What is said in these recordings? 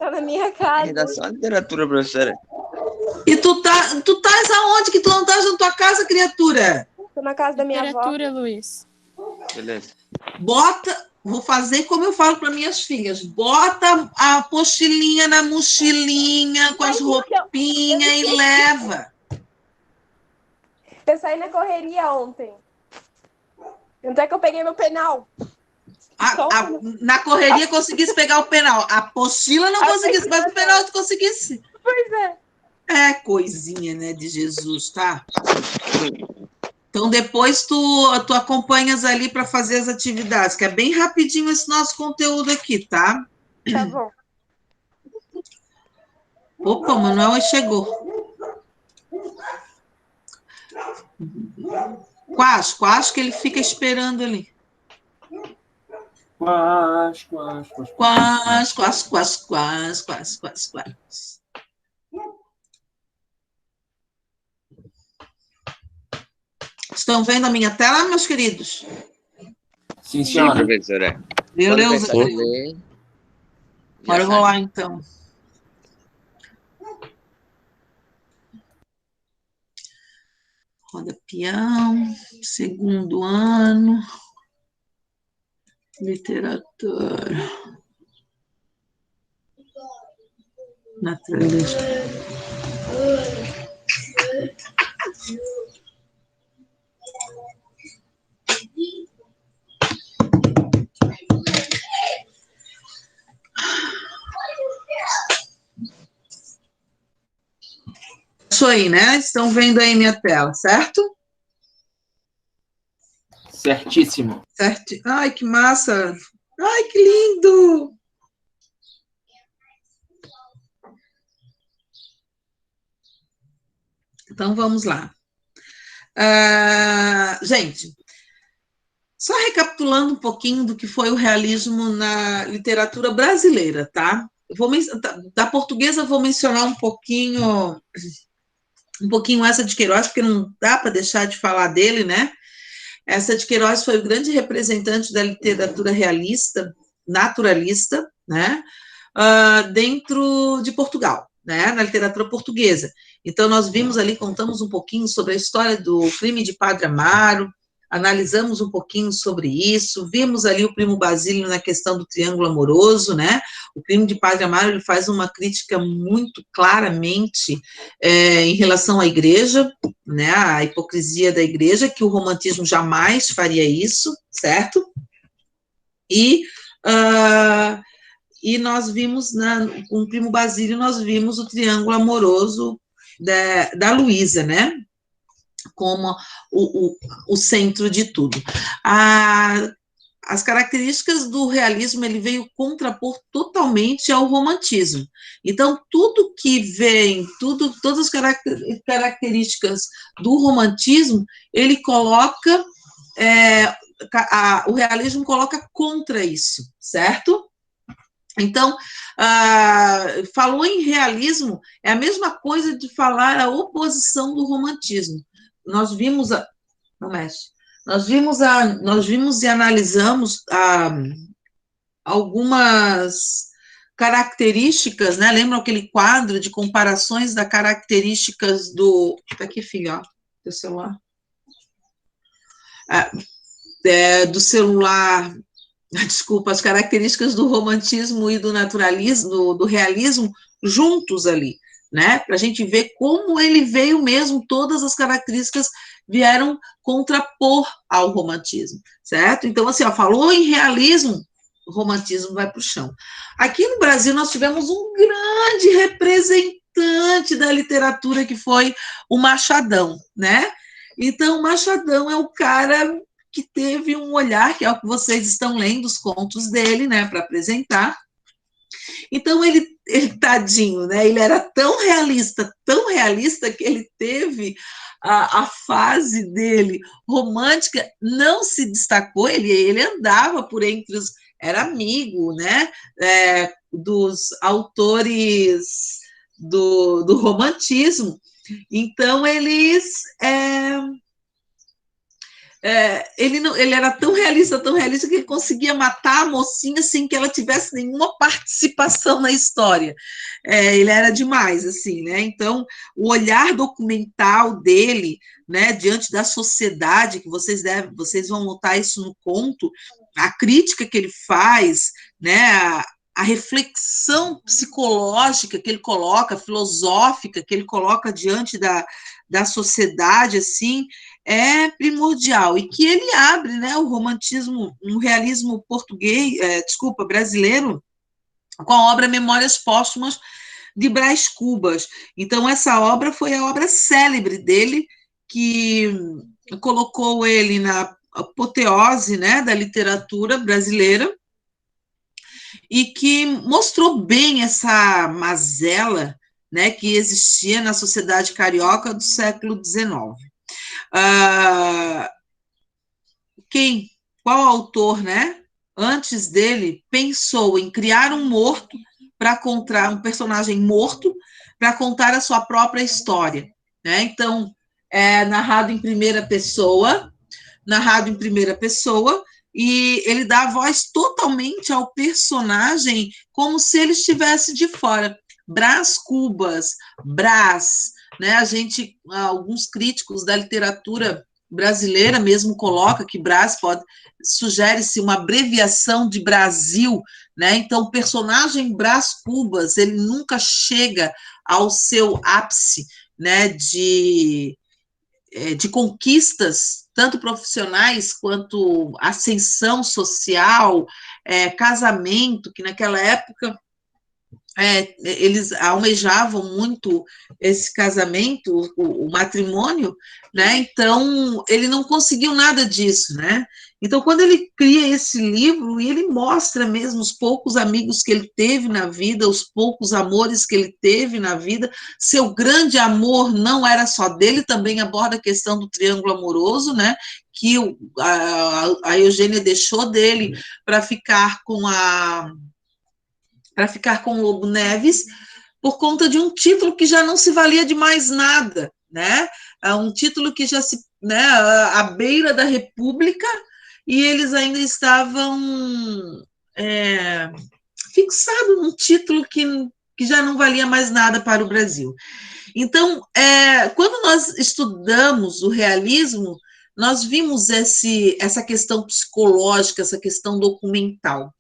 Tá na minha casa. Redação literatura, professora. E tu estás aonde que tu não estás na tua casa, criatura? Tô na casa da minha avó. Literatura, Luiz. Beleza. Vou fazer como eu falo para minhas filhas, bota a apostilinha na mochilinha com as roupinhas e leva. Eu saí na correria ontem. Tanto é que eu peguei meu penal. Na correria conseguisse pegar o penal. A apostila não conseguisse, mas o penal tu conseguisse. Pois é. É coisinha, né, de Jesus, tá? Então, depois tu acompanhas ali para fazer as atividades, que é bem rapidinho esse nosso conteúdo aqui, tá? Tá bom. Opa, o Manuel chegou. Quase que ele fica esperando ali. Quase. Estão vendo a minha tela, meus queridos? Sim, professora. Beleza. Ler, Agora eu vou lá, então. Roda peão, segundo ano, literatura, naturalista. Isso aí, né? Estão vendo aí minha tela, certo? Certíssimo. Certo. Ai, que massa! Ai, que lindo! Então, vamos lá. Gente, só recapitulando um pouquinho do que foi o realismo na literatura brasileira, tá? Da portuguesa, eu vou mencionar um pouquinho essa de Queiroz, porque não dá para deixar de falar dele, né? Essa de Queiroz foi o grande representante da literatura realista, naturalista, né? Dentro de Portugal, né? Na literatura portuguesa. Então, nós vimos ali, contamos um pouquinho sobre a história do crime de Padre Amaro, analisamos um pouquinho sobre isso, vimos ali o Primo Basílio na questão do triângulo amoroso, né? O crime de Padre Amaro, ele faz uma crítica muito claramente em relação à igreja, né? A hipocrisia da igreja, que o romantismo jamais faria isso, certo? E nós vimos, com o Primo Basílio, nós vimos o triângulo amoroso da Luísa, né? Como o centro de tudo. As características do realismo, ele veio contrapor totalmente ao romantismo. Então, tudo que vem, todas as características do romantismo, ele coloca, o realismo coloca contra isso, certo? Então, falou em realismo, é a mesma coisa de falar a oposição do romantismo. Nós vimos e analisamos algumas características, né? Lembram aquele quadro de comparações das características do... Tá aqui, filho, ó, teu celular. Do celular... Desculpa, as características do romantismo e do naturalismo, do realismo, juntos ali, né? Para a gente ver como ele veio mesmo, todas as características vieram contrapor ao romantismo, certo? Então, assim, falou em realismo, o romantismo vai para o chão. Aqui no Brasil, nós tivemos um grande representante da literatura, que foi o Machadão, né? Então, o Machadão é o cara que teve um olhar, que é o que vocês estão lendo, os contos dele, né, para apresentar. Então, ele, tadinho, né, ele era tão realista, que ele teve a fase dele romântica, não se destacou, ele andava por entre os... Era amigo, né, dos autores do romantismo. Então, eles... ele era tão realista, que ele conseguia matar a mocinha sem que ela tivesse nenhuma participação na história. Ele era demais, assim, né? Então, o olhar documental dele, né, diante da sociedade, que vocês vão notar isso no conto, a crítica que ele faz, né, a reflexão psicológica que ele coloca, filosófica que ele coloca diante da sociedade, assim, é primordial, e que ele abre, né, o romantismo, um realismo brasileiro, com a obra Memórias Póstumas de Brás Cubas. Então, essa obra foi a obra célebre dele, que colocou ele na apoteose, né, da literatura brasileira, e que mostrou bem essa mazela, né, que existia na sociedade carioca do século XIX. Qual autor, né, antes dele, pensou em criar um um personagem morto, para contar a sua própria história, né? Então, narrado em primeira pessoa, e ele dá a voz totalmente ao personagem, como se ele estivesse de fora. Brás Cubas, Brás, né? Alguns críticos da literatura brasileira mesmo coloca que Brás sugere-se uma abreviação de Brasil, né? Então, o personagem Brás Cubas, ele nunca chega ao seu ápice, né, de conquistas, tanto profissionais quanto ascensão social, casamento, que naquela época eles almejavam muito esse casamento, o matrimônio, né? Então, ele não conseguiu nada disso, né? Então, quando ele cria esse livro, e ele mostra mesmo os poucos amigos que ele teve na vida, os poucos amores que ele teve na vida, seu grande amor não era só dele, também aborda a questão do triângulo amoroso, né? Que a Eugênia deixou dele para ficar com o Lobo Neves, por conta de um título que já não se valia de mais nada, né? Um título que já se, né, à beira da República, e eles ainda estavam fixados num título que já não valia mais nada para o Brasil. Então, quando nós estudamos o realismo, nós vimos essa questão psicológica, essa questão documental.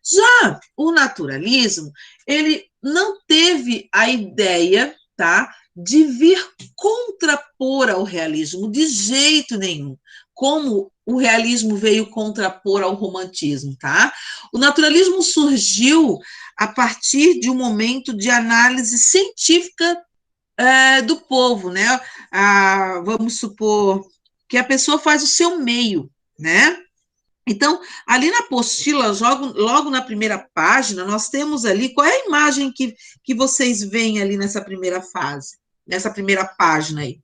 Já o naturalismo, ele não teve a ideia, tá, de vir contrapor ao realismo, de jeito nenhum, como o realismo veio contrapor ao romantismo, tá? O naturalismo surgiu a partir de um momento de análise científica do povo, né? Vamos supor que a pessoa faz o seu meio, né? Então, ali na apostila, logo na primeira página, nós temos ali, qual é a imagem que vocês veem ali nessa primeira fase, nessa primeira página aí?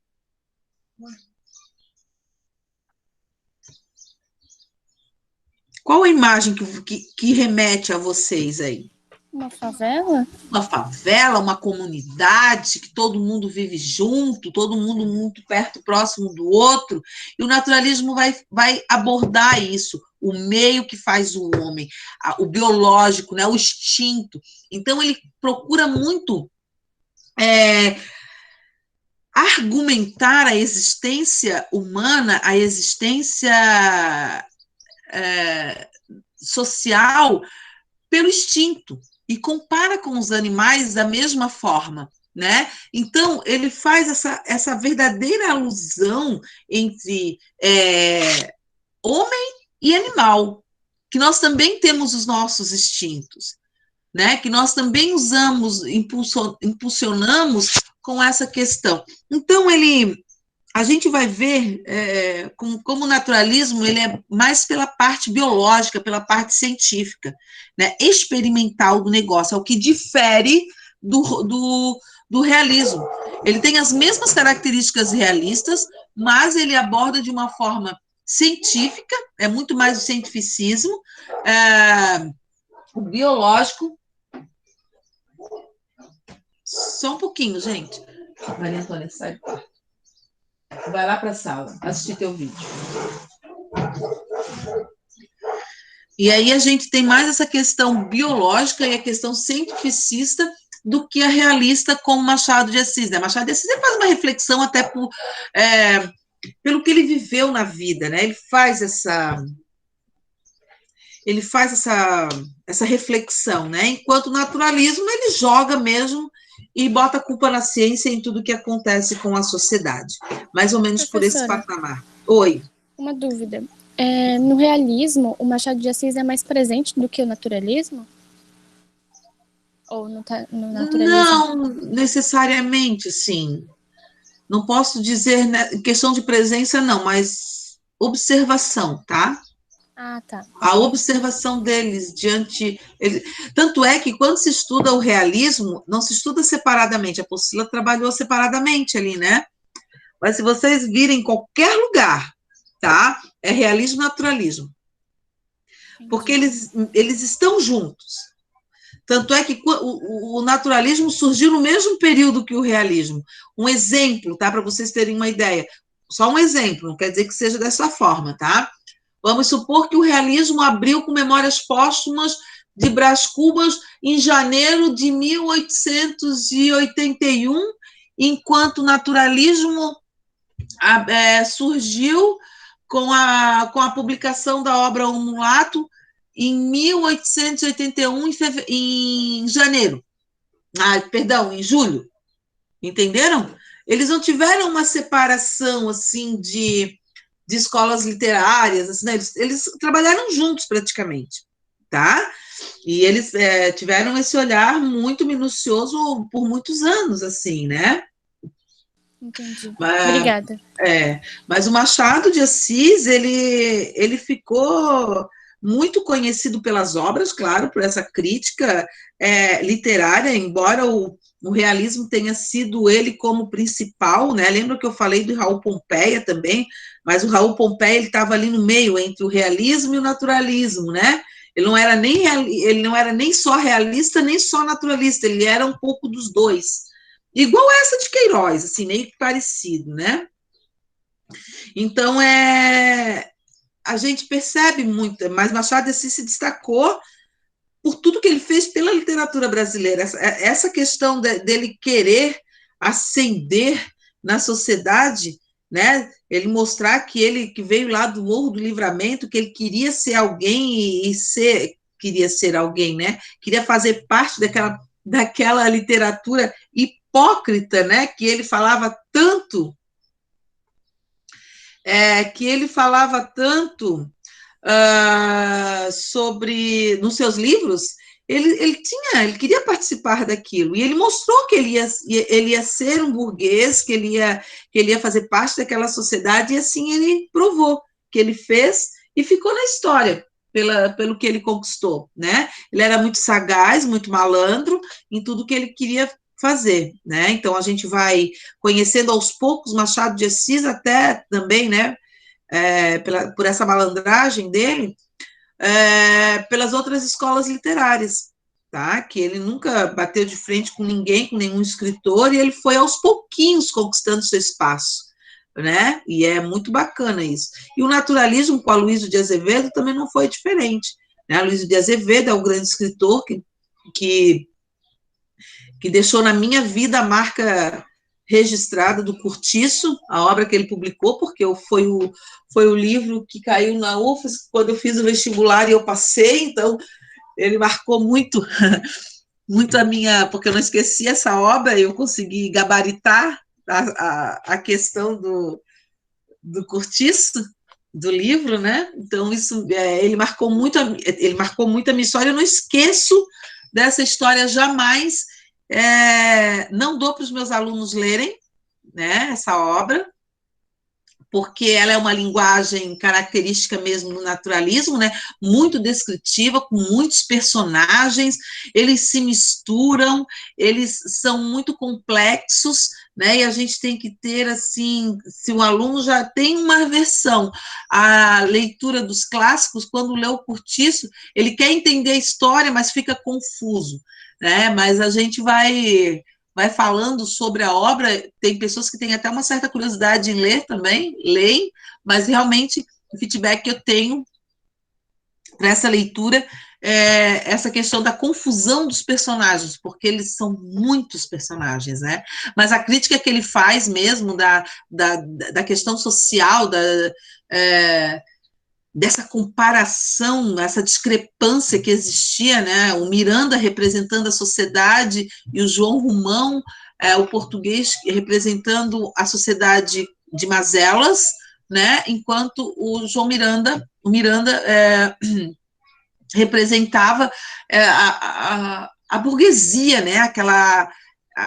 Qual a imagem que remete a vocês aí? Uma favela? Uma favela, uma comunidade, que todo mundo vive junto, todo mundo muito perto, próximo do outro, e o naturalismo vai abordar isso, o meio que faz o homem, o biológico, né, o instinto. Então, ele procura muito argumentar a existência humana, a existência social, pelo instinto, e compara com os animais da mesma forma, né? Então, ele faz essa verdadeira alusão entre homem e animal, que nós também temos os nossos instintos, né? Que nós também usamos, impulsionamos com essa questão. Então, a gente vai ver como o naturalismo ele é mais pela parte biológica, pela parte científica, né, experimental do negócio, é o que difere do realismo. Ele tem as mesmas características realistas, mas ele aborda de uma forma científica, é muito mais o cientificismo, o biológico. Só um pouquinho, gente. Maria Antônia, sai do quarto. Vai lá para a sala, assistir teu vídeo. E aí a gente tem mais essa questão biológica e a questão cientificista do que a realista como Machado de Assis, né? Machado de Assis ele faz uma reflexão até pelo que ele viveu na vida, né? Ele faz essa reflexão, né? Enquanto o naturalismo ele joga mesmo e bota a culpa na ciência em tudo que acontece com a sociedade, mais ou menos por esse patamar. Oi. Uma dúvida. No realismo, o Machado de Assis é mais presente do que o naturalismo? Ou no naturalismo? Não necessariamente, sim. Não posso dizer, né, questão de presença, não, mas observação, tá? Ah, tá. A observação deles diante... Tanto é que quando se estuda o realismo, não se estuda separadamente, a Priscila trabalhou separadamente ali, né? Mas se vocês virem em qualquer lugar, tá? É realismo e naturalismo. Porque eles estão juntos. Tanto é que o naturalismo surgiu no mesmo período que o realismo. Um exemplo, tá? Para vocês terem uma ideia. Só um exemplo, não quer dizer que seja dessa forma, tá? Vamos supor que o realismo abriu com Memórias Póstumas de Brás Cubas em janeiro de 1881, enquanto o naturalismo surgiu com a publicação da obra O Mulato em 1881, em janeiro. Em julho. Entenderam? Eles não tiveram uma separação, assim, de escolas literárias, assim, né? Eles trabalharam juntos, praticamente, tá? E eles tiveram esse olhar muito minucioso por muitos anos, assim, né? Entendi. Obrigada. Mas o Machado de Assis, ele ficou muito conhecido pelas obras, claro, por essa crítica literária, embora o realismo tenha sido ele como principal, né? Lembra que eu falei do Raul Pompeia também, mas o Raul Pompeia ele estava ali no meio entre o realismo e o naturalismo, né? Ele não era nem só realista, nem só naturalista, ele era um pouco dos dois. Igual essa de Queiroz, assim, meio que parecido, né? Então, a gente percebe muito, mas Machado de Assis se destacou por tudo que ele fez pela literatura brasileira. Essa questão dele querer ascender na sociedade, né? Ele mostrar que ele que veio lá do Morro do Livramento, que ele queria ser alguém queria ser alguém, né? Queria fazer parte daquela literatura hipócrita, né? Que ele falava tanto. Sobre, nos seus livros, ele queria participar daquilo, e ele mostrou que ele ia ser um burguês, que ele ia fazer parte daquela sociedade, e assim ele provou que ele fez, e ficou na história, pelo que ele conquistou, né? Ele era muito sagaz, muito malandro, em tudo que ele queria fazer, né? Então, a gente vai conhecendo aos poucos Machado de Assis, até também, né? Por essa malandragem dele, pelas outras escolas literárias, tá? Que ele nunca bateu de frente com ninguém, com nenhum escritor, e ele foi aos pouquinhos conquistando seu espaço, né? E é muito bacana isso. E o naturalismo com Aloysio de Azevedo também não foi diferente, né? Aloysio de Azevedo é o grande escritor que deixou na minha vida a marca registrada do Curtiço, a obra que ele publicou, porque foi o livro que caiu na UFES quando eu fiz o vestibular e eu passei, então ele marcou muito, muito a minha, porque eu não esqueci essa obra, eu consegui gabaritar a questão do Curtiço, do livro, né? Então, isso, ele marcou muito a minha história, eu não esqueço dessa história jamais. Não dou para os meus alunos lerem, né, essa obra, porque ela é uma linguagem característica mesmo do naturalismo, né, muito descritiva, com muitos personagens, eles se misturam, eles são muito complexos, né, e a gente tem que ter, assim, se o aluno já tem uma aversão à leitura dos clássicos, quando lê o Curtiço, ele quer entender a história, mas fica confuso, né, mas a gente vai falando sobre a obra, tem pessoas que têm até uma certa curiosidade em ler também, leem, mas realmente feedback que eu tenho para essa leitura é essa questão da confusão dos personagens, porque eles são muitos personagens, né? Mas a crítica que ele faz mesmo da questão social, dessa comparação, essa discrepância que existia, né? O Miranda representando a sociedade e o João Romão, o português, representando a sociedade de mazelas, né? Enquanto o Miranda representava a burguesia, né? Aquela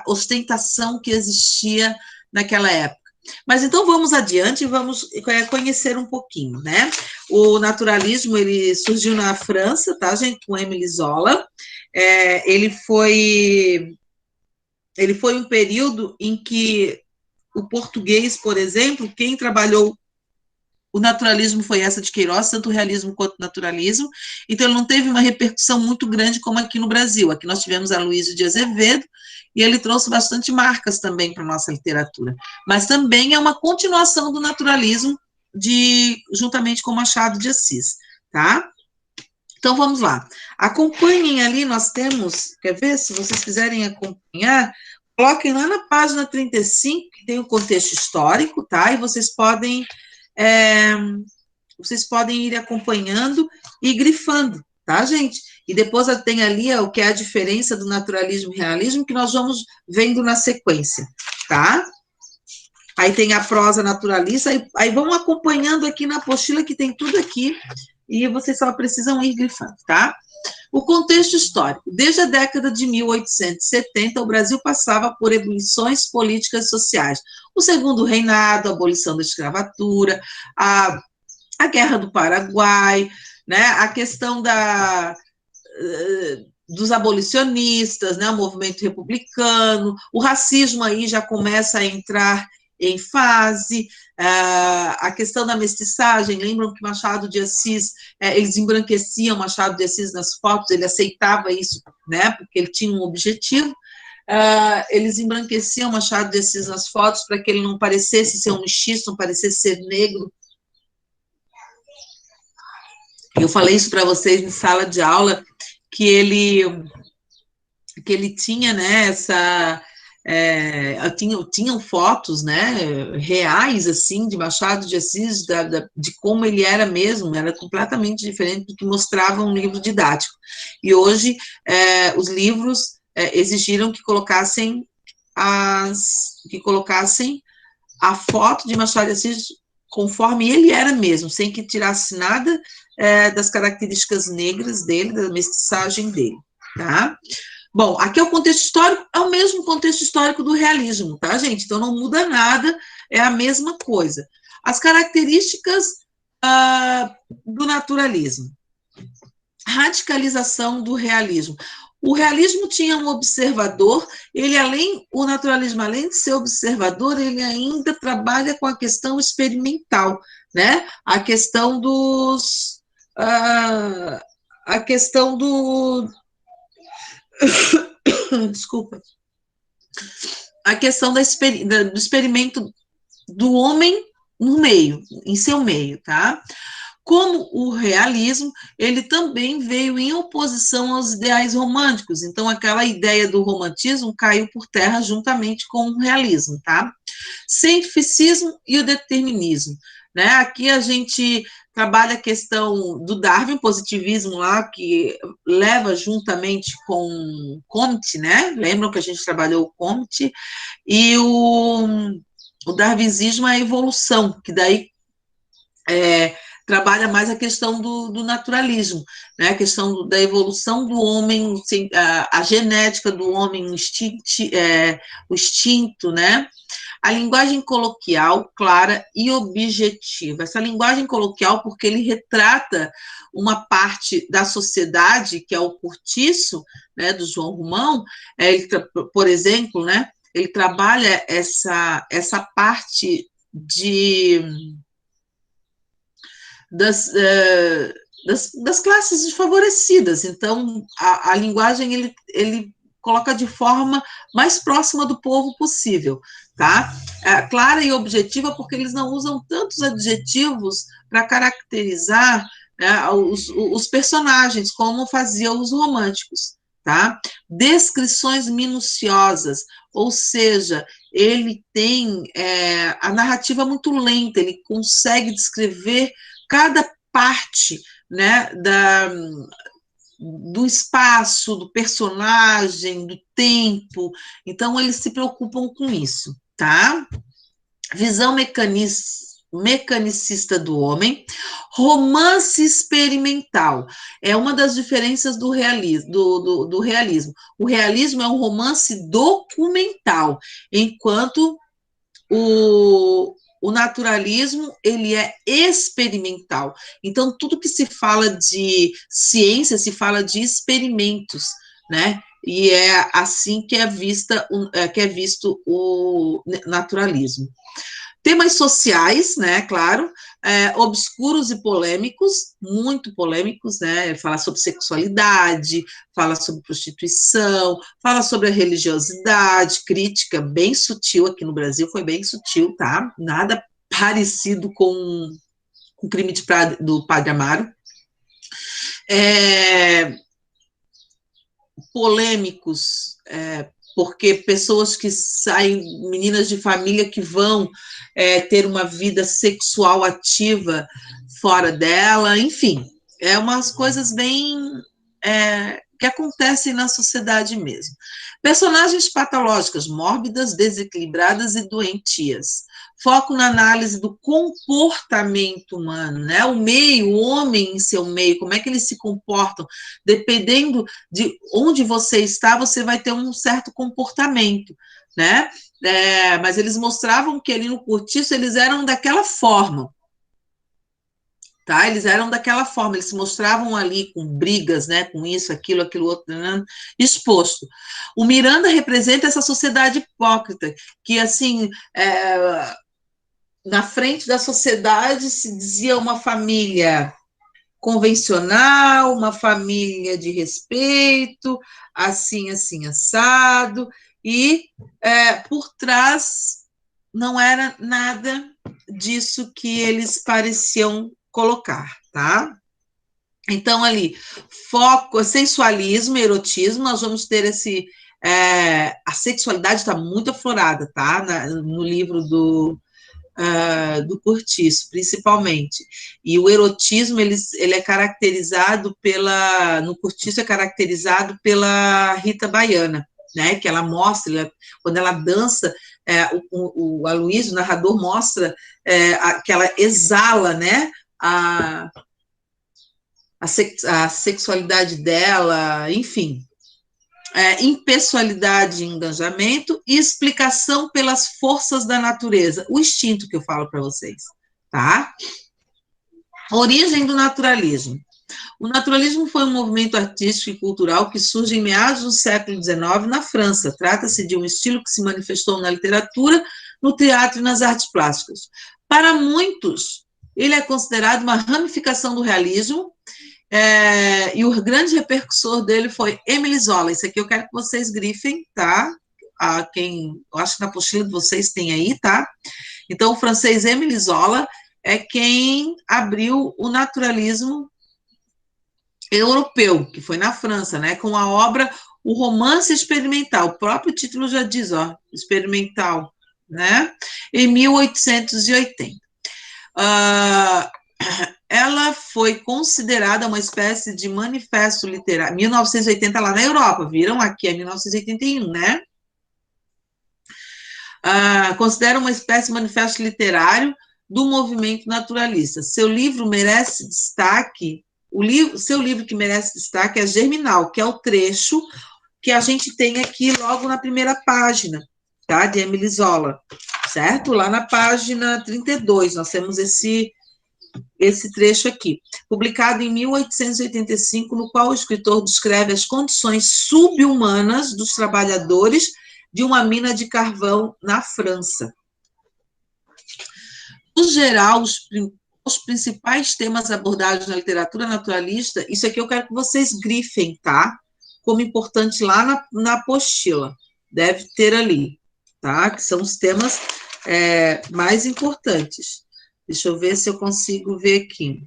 ostentação que existia naquela época. Mas então vamos adiante e vamos conhecer um pouquinho, né? O naturalismo, ele surgiu na França, tá, gente? Com Émile Zola. Ele foi um período em que o português, por exemplo, quem trabalhou o naturalismo foi essa de Queiroz, tanto o realismo quanto o naturalismo, então ele não teve uma repercussão muito grande como aqui no Brasil. Aqui nós tivemos Aloysio de Azevedo, e ele trouxe bastante marcas também para a nossa literatura. Mas também é uma continuação do naturalismo, juntamente com Machado de Assis, tá? Então, vamos lá. Acompanhem ali, nós temos, quer ver, se vocês quiserem acompanhar, coloquem lá na página 35, que tem o contexto histórico, tá? E vocês podem ir acompanhando e grifando, tá, gente? E depois tem ali o que é a diferença do naturalismo e realismo, que nós vamos vendo na sequência, tá? Aí tem a prosa naturalista, aí vão acompanhando aqui na apostila, que tem tudo aqui, e vocês só precisam ir grifando, tá? O contexto histórico. Desde a década de 1870, o Brasil passava por ebulições políticas e sociais. O Segundo Reinado, a abolição da escravatura, a Guerra do Paraguai, né, a questão dos abolicionistas, né, o movimento republicano, o racismo aí já começa a entrar em fase, a questão da mestiçagem, lembram que Machado de Assis, eles embranqueciam Machado de Assis nas fotos, ele aceitava isso, né, porque ele tinha um objetivo, eles embranqueciam Machado de Assis nas fotos para que ele não parecesse ser um mestiço, não parecesse ser negro. Eu falei isso para vocês em sala de aula, que ele tinha, né, tinham fotos, né, reais, assim, de Machado de Assis, de como ele era mesmo, era completamente diferente do que mostrava um livro didático. E hoje, os livros exigiram que colocassem a foto de Machado de Assis conforme ele era mesmo, sem que tirasse nada das características negras dele, da mestiçagem dele, tá? Bom, aqui é o contexto histórico, é o mesmo contexto histórico do realismo, tá, gente? Então, não muda nada, é a mesma coisa. As características do naturalismo. Radicalização do realismo. O realismo tinha um observador, o naturalismo, além de ser observador, ele ainda trabalha com a questão experimental, né? A questão desculpa, a questão do experimento do homem no meio, em seu meio, tá? Como o realismo, ele também veio em oposição aos ideais românticos, então aquela ideia do romantismo caiu por terra juntamente com o realismo, tá? Cientificismo e o determinismo, né? Aqui a gente trabalha a questão do Darwin, positivismo lá, que leva juntamente com Comte, né? Lembram que a gente trabalhou o Comte? E o darwinismo é a evolução, que daí trabalha mais a questão do naturalismo, né? A questão da evolução do homem, a genética do homem, o instinto, né? A linguagem coloquial, clara e objetiva. Essa linguagem coloquial, porque ele retrata uma parte da sociedade, que é o cortiço, né, do João Romão, por exemplo, né, ele trabalha essa parte das classes desfavorecidas. Então, a linguagem, ele coloca de forma mais próxima do povo possível, tá? Clara e objetiva, porque eles não usam tantos adjetivos para caracterizar, né, os personagens, como faziam os românticos, tá? Descrições minuciosas, ou seja, ele tem a narrativa muito lenta, ele consegue descrever cada parte, né, do espaço, do personagem, do tempo. Então, eles se preocupam com isso, tá? Visão mecanicista do homem, romance experimental. É uma das diferenças do realismo. Do realismo. O realismo é um romance documental, enquanto o naturalismo, ele é experimental. Então, tudo que se fala de ciência, se fala de experimentos, né? E é assim que é visto o naturalismo. Temas sociais, né, claro, obscuros e polêmicos, muito polêmicos, né, ele fala sobre sexualidade, fala sobre prostituição, fala sobre a religiosidade, crítica bem sutil, aqui no Brasil foi bem sutil, tá? Nada parecido com o crime do Padre Amaro. Polêmicos, porque pessoas que saem, meninas de família que vão ter uma vida sexual ativa fora dela, enfim, umas coisas bem que acontecem na sociedade mesmo. Personagens patológicas, mórbidas, desequilibradas e doentias. Foco na análise do comportamento humano, né? O meio, o homem em seu meio, como é que eles se comportam. Dependendo de onde você está, você vai ter um certo comportamento, né? Mas eles mostravam que ali no Cortiço eles eram daquela forma. Tá? Eles eram daquela forma, eles se mostravam ali com brigas, né, com isso, aquilo outro, né, exposto. O Miranda representa essa sociedade hipócrita, que, assim, na frente da sociedade se dizia uma família convencional, uma família de respeito, assim, assado, e por trás não era nada disso que eles pareciam colocar, tá? Então, ali, foco, sensualismo, erotismo, nós vamos ter a sexualidade está muito aflorada, tá? No livro do Cortiço, principalmente. E o erotismo, ele é caracterizado no Cortiço é caracterizado pela Rita Baiana, né? Que ela mostra, quando ela dança, o Aloysio, o narrador, mostra que ela exala, né? A sexualidade dela, enfim, impessoalidade e engajamento e explicação pelas forças da natureza, o instinto que eu falo para vocês, tá? Origem do naturalismo. O naturalismo foi um movimento artístico e cultural que surge em meados do século XIX na França. Trata-se de um estilo que se manifestou na literatura, no teatro e nas artes plásticas. Para muitos, ele é considerado uma ramificação do realismo, e o grande repercussor dele foi Émile Zola. Isso aqui eu quero que vocês grifem, tá? Eu acho que na apostila de vocês tem aí, tá? Então, o francês Émile Zola é quem abriu o naturalismo europeu, que foi na França, né? Com a obra O Romance Experimental. O próprio título já diz, ó, experimental, né? Em 1880. Ela foi considerada uma espécie de manifesto literário. 1980 lá na Europa, viram? Aqui é 1981, né? Considera uma espécie de manifesto literário do movimento naturalista. Seu livro merece destaque. Seu livro que merece destaque é Germinal, que é o trecho que a gente tem aqui logo na primeira página, tá? De Émile Zola, certo? Lá na página 32, nós temos esse trecho aqui, publicado em 1885, no qual o escritor descreve as condições subhumanas dos trabalhadores de uma mina de carvão na França. No geral, os principais temas abordados na literatura naturalista, isso aqui eu quero que vocês grifem, tá? como importante lá na apostila. Deve ter ali, tá? Que são os temas mais importantes. Deixa eu ver se eu consigo ver aqui.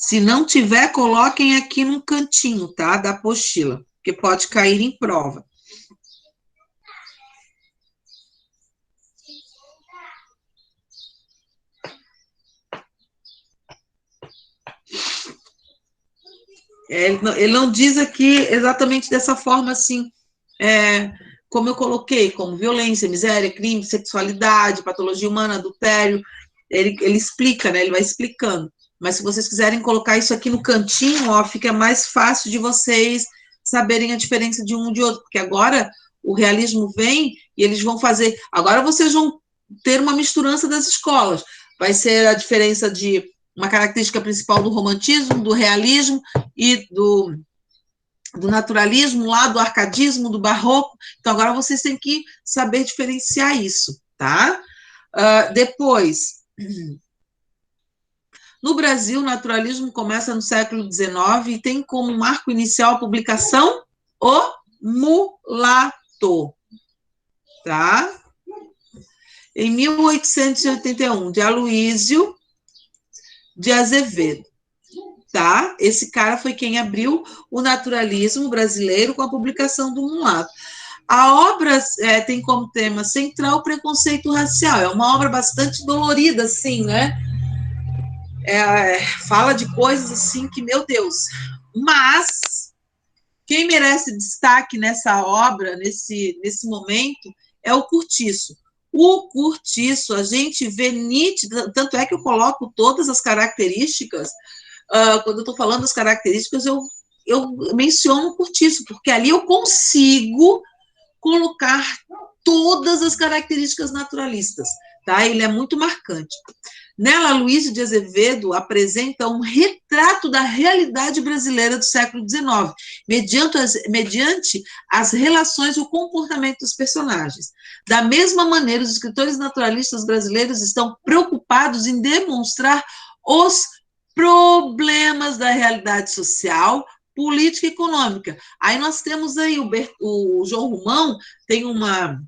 Se não tiver, coloquem aqui num cantinho, tá? Da apostila, que pode cair em prova. Ele não diz aqui exatamente dessa forma, assim, como eu coloquei, como violência, miséria, crime, sexualidade, patologia humana, adultério. Ele explica, né? Ele vai explicando. Mas se vocês quiserem colocar isso aqui no cantinho, ó, fica mais fácil de vocês saberem a diferença de um e de outro, porque agora o realismo vem e eles vão fazer... Agora vocês vão ter uma misturança das escolas. Vai ser a diferença de uma característica principal do romantismo, do realismo e do naturalismo, lá do arcadismo, do barroco. Então, agora vocês têm que saber diferenciar isso, tá? Depois... No Brasil, o naturalismo começa no século XIX e tem como marco inicial a publicação O Mulato, tá? Em 1881, de Aloísio de Azevedo, tá? Esse cara foi quem abriu o naturalismo brasileiro com a publicação do Mulato. A obra tem como tema central o preconceito racial. É uma obra bastante dolorida, assim, né? Fala de coisas assim que, meu Deus, mas quem merece destaque nessa obra, nesse momento, é o Curtiço. O Curtiço, a gente vê nítido, tanto é que eu coloco todas as características, quando eu estou falando das características, eu menciono o Curtiço, porque ali eu consigo colocar todas as características naturalistas, tá? Ele é muito marcante. Nela, Aloísio de Azevedo apresenta um retrato da realidade brasileira do século XIX, mediante as relações e o comportamento dos personagens. Da mesma maneira, os escritores naturalistas brasileiros estão preocupados em demonstrar os problemas da realidade social, política e econômica. Aí nós temos aí o João Romão, tem uma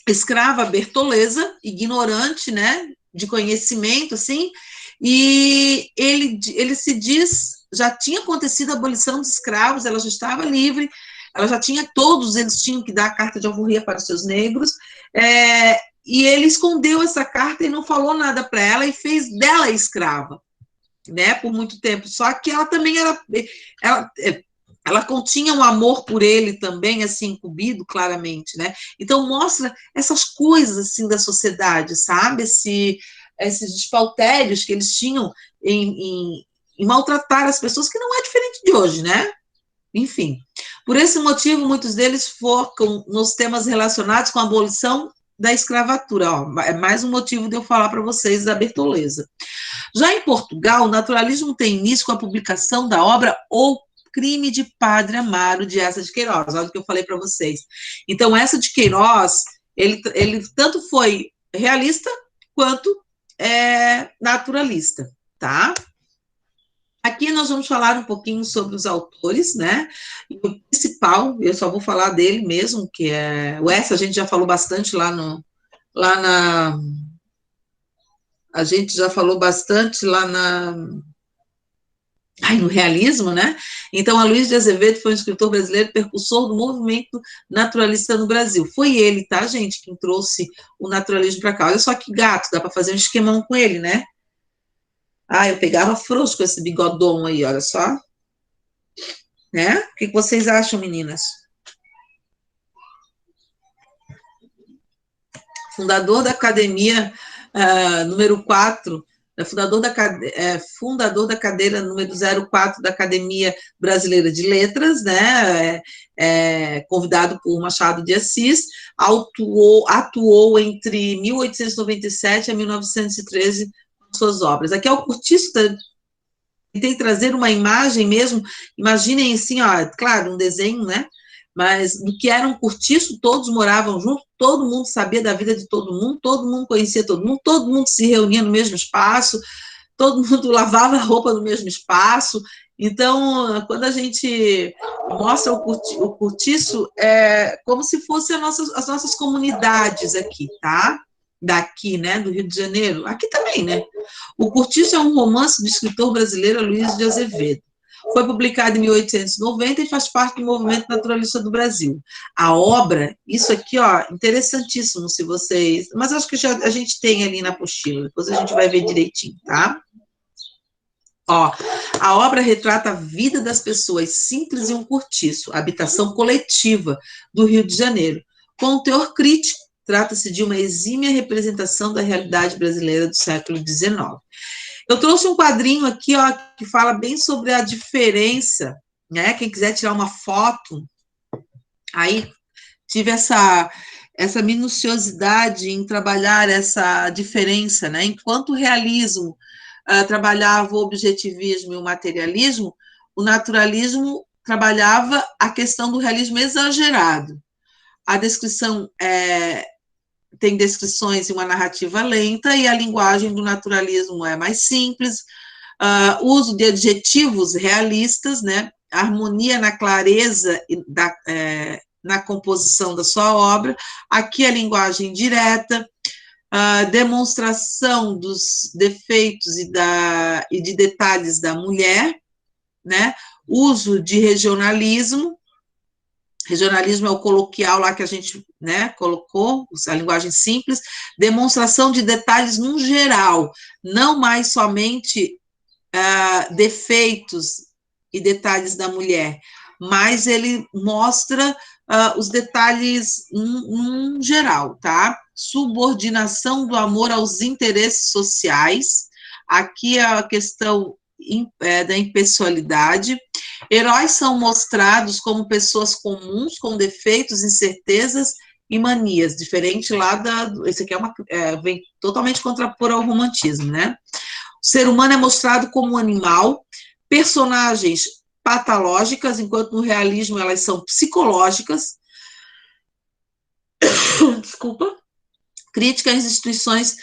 escrava bertoleza, ignorante, né, de conhecimento, assim, e ele se diz, já tinha acontecido a abolição dos escravos, ela já estava livre, ela já tinha, todos eles tinham que dar a carta de alforria para os seus negros, e ele escondeu essa carta e não falou nada para ela e fez dela escrava, né, por muito tempo, só que ela também ela continha um amor por ele também, assim, incumbido, claramente, né? Então, mostra essas coisas, assim, da sociedade, sabe? Esses despautérios que eles tinham em maltratar as pessoas, que não é diferente de hoje, né? Enfim. Por esse motivo, muitos deles focam nos temas relacionados com a abolição da escravatura. Ó, é mais um motivo de eu falar para vocês da Bertoleza. Já em Portugal, o naturalismo tem início com a publicação da obra O Crime de Padre Amaro, de Eça de Queiroz, olha o que eu falei para vocês. Então, Eça de Queiroz, ele tanto foi realista, quanto naturalista, tá? Aqui nós vamos falar um pouquinho sobre os autores, né? E o principal, eu só vou falar dele mesmo, que é o Eça, a gente já falou bastante a gente já falou bastante lá no realismo, né? Então, Aloísio de Azevedo foi um escritor brasileiro percursor do movimento naturalista no Brasil. Foi ele, tá, gente, quem trouxe o naturalismo para cá. Olha só que gato, dá para fazer um esquemão com ele, né? Eu pegava frouxo com esse bigodão aí, olha só. Né? O que vocês acham, meninas? Fundador da academia número 4, fundador da cadeira número 04 da Academia Brasileira de Letras, né, convidado por Machado de Assis, atuou entre 1897 a 1913 com suas obras. Aqui é o Curtiço, tentei trazer uma imagem mesmo, imaginem assim, ó, claro, um desenho, né, mas do que era um cortiço, todos moravam juntos, todo mundo sabia da vida de todo mundo conhecia todo mundo se reunia no mesmo espaço, todo mundo lavava a roupa no mesmo espaço, Então, quando a gente mostra o cortiço, é como se fossem as nossas comunidades aqui, tá? Daqui, né, do Rio de Janeiro. Aqui também, né? O Cortiço é um romance do escritor brasileiro Luiz de Azevedo. Foi publicado em 1890 e faz parte do movimento naturalista do Brasil. A obra, isso aqui, ó, interessantíssimo, se vocês... Mas acho que a gente tem ali na apostila, depois a gente vai ver direitinho, tá? Ó, a obra retrata a vida das pessoas simples em um cortiço, habitação coletiva do Rio de Janeiro. Com um teor crítico, trata-se de uma exímia representação da realidade brasileira do século XIX. Eu trouxe um quadrinho aqui, ó, que fala bem sobre a diferença, né? Quem quiser tirar uma foto, aí tive essa minuciosidade em trabalhar essa diferença, né? Enquanto o realismo trabalhava o objetivismo e o materialismo, o naturalismo trabalhava a questão do realismo exagerado. A descrição tem descrições em uma narrativa lenta e a linguagem do naturalismo é mais simples, uso de adjetivos realistas, né? Harmonia na clareza na composição da sua obra. Aqui a linguagem direta, demonstração dos defeitos e de detalhes da mulher, né? Uso de regionalismo. Regionalismo é o coloquial lá que a gente, né, colocou, a linguagem simples. Demonstração de detalhes no geral, não mais somente defeitos e detalhes da mulher, mas ele mostra os detalhes num geral, tá? Subordinação do amor aos interesses sociais. Aqui a questão da impessoalidade. Heróis são mostrados como pessoas comuns, com defeitos, incertezas e manias, diferente lá esse aqui vem totalmente contrapor ao romantismo, né? O ser humano é mostrado como um animal, personagens patológicas, enquanto no realismo elas são psicológicas. Desculpa. Crítica às instituições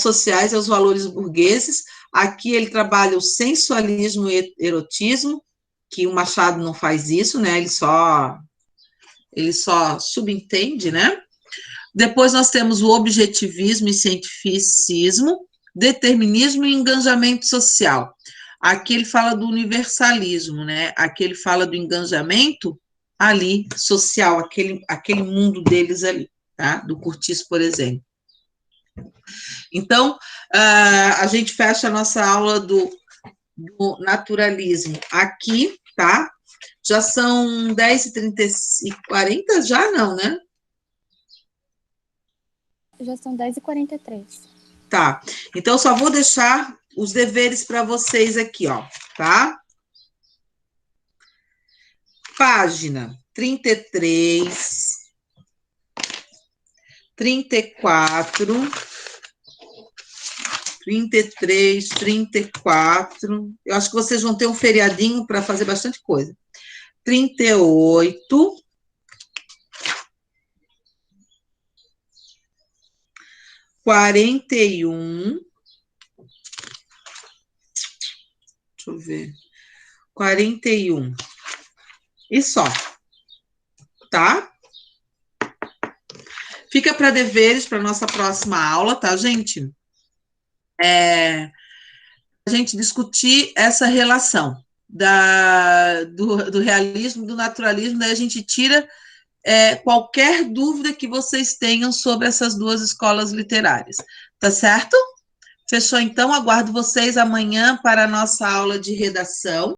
sociais e aos valores burgueses. Aqui ele trabalha o sensualismo e erotismo, que o Machado não faz isso, né? Ele só subentende, né? Depois nós temos o objetivismo e cientificismo, determinismo e engajamento social. Aqui ele fala do universalismo, né? Aqui ele fala do engajamento ali social, aquele mundo deles ali, tá? Do Cortiço, por exemplo. Então, a gente fecha a nossa aula do naturalismo aqui, tá? Já são 10h40, já não, né? Já são 10h43. Tá, então só vou deixar os deveres para vocês aqui, ó, tá? Página 33, 34, 33, 34. Eu acho que vocês vão ter um feriadinho para fazer bastante coisa. 38. 41. Deixa eu ver. 41. E só. Tá? Fica para deveres para nossa próxima aula, tá, gente? A gente discutir essa relação do realismo, do naturalismo, daí a gente tira qualquer dúvida que vocês tenham sobre essas duas escolas literárias, tá certo? Fechou, então? Aguardo vocês amanhã para a nossa aula de redação.